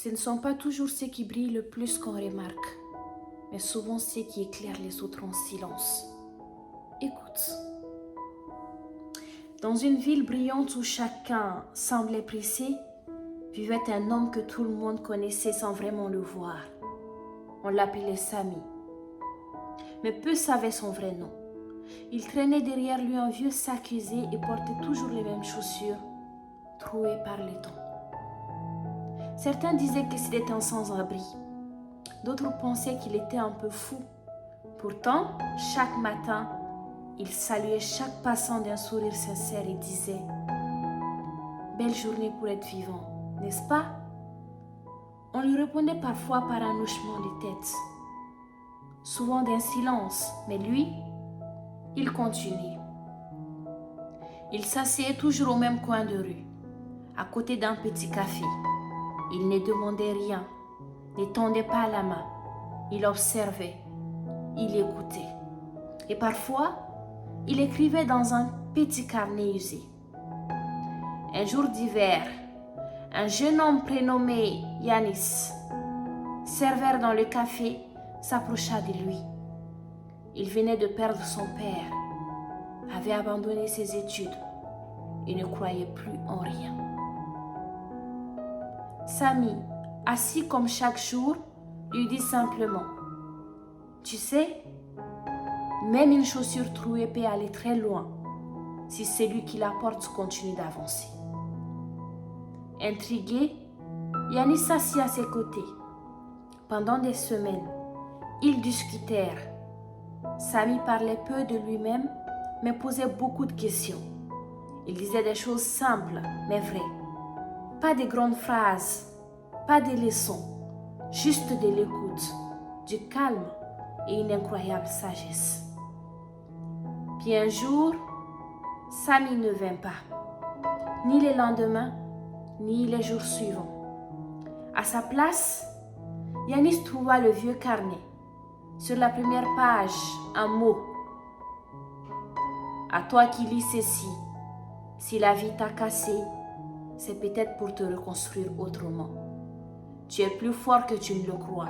Ce ne sont pas toujours ceux qui brillent le plus qu'on remarque, mais souvent ceux qui éclairent les autres en silence. Écoute. Dans une ville brillante où chacun semblait pressé, vivait un homme que tout le monde connaissait sans vraiment le voir. On l'appelait Sami. Mais peu savaient son vrai nom. Il traînait derrière lui un vieux sac usé et portait toujours les mêmes chaussures, trouées par le temps. Certains disaient que c'était un sans-abri. D'autres pensaient qu'il était un peu fou. Pourtant, chaque matin, il saluait chaque passant d'un sourire sincère et disait « Belle journée pour être vivant, n'est-ce pas ?» On lui répondait parfois par un hochement de tête, souvent d'un silence, mais lui, il continuait. Il s'asseyait toujours au même coin de rue, à côté d'un petit café. Il ne demandait rien, ne tendait pas la main. Il observait, il écoutait. Et parfois, il écrivait dans un petit carnet usé. Un jour d'hiver, un jeune homme prénommé Yanis, serveur dans le café, s'approcha de lui. Il venait de perdre son père, avait abandonné ses études et ne croyait plus en rien. Sami, assis comme chaque jour, lui dit simplement « Tu sais, même une chaussure trouée peut aller très loin si celui qui la porte continue d'avancer. » Intrigué, Yanis s'assit à ses côtés. Pendant des semaines, ils discutèrent. Sami parlait peu de lui-même, mais posait beaucoup de questions. Il disait des choses simples, mais vraies. Pas de grandes phrases, pas de leçons, juste de l'écoute, du calme et une incroyable sagesse. Puis un jour, Sami ne vint pas, ni le lendemain, ni les jours suivants. À sa place, Yanis trouva le vieux carnet. Sur la première page, un mot. À toi qui lis ceci, si la vie t'a cassé, c'est peut-être pour te reconstruire autrement. Tu es plus fort que tu ne le crois.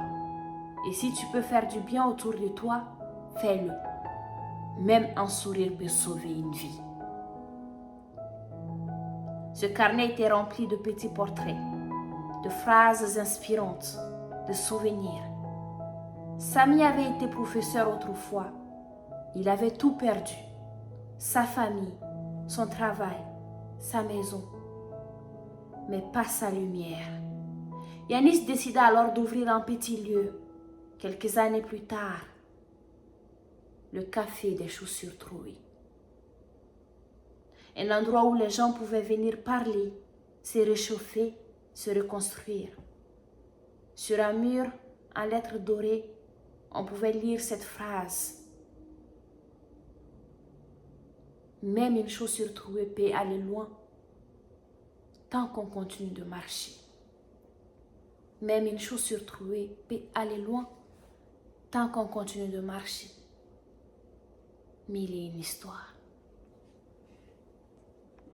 Et si tu peux faire du bien autour de toi, fais-le. Même un sourire peut sauver une vie. Ce carnet était rempli de petits portraits, de phrases inspirantes, de souvenirs. Sami avait été professeur autrefois. Il avait tout perdu. Sa famille, son travail, sa maison. Mais pas sa lumière. Yanis décida alors d'ouvrir un petit lieu. Quelques années plus tard, le café des chaussures trouées. Un endroit où les gens pouvaient venir parler, se réchauffer, se reconstruire. Sur un mur, en lettres dorées, on pouvait lire cette phrase. Même une chaussure trouée peut aller loin tant qu'on continue de marcher. Même une chaussure trouée peut aller loin tant qu'on continue de marcher. Mille et une histoires.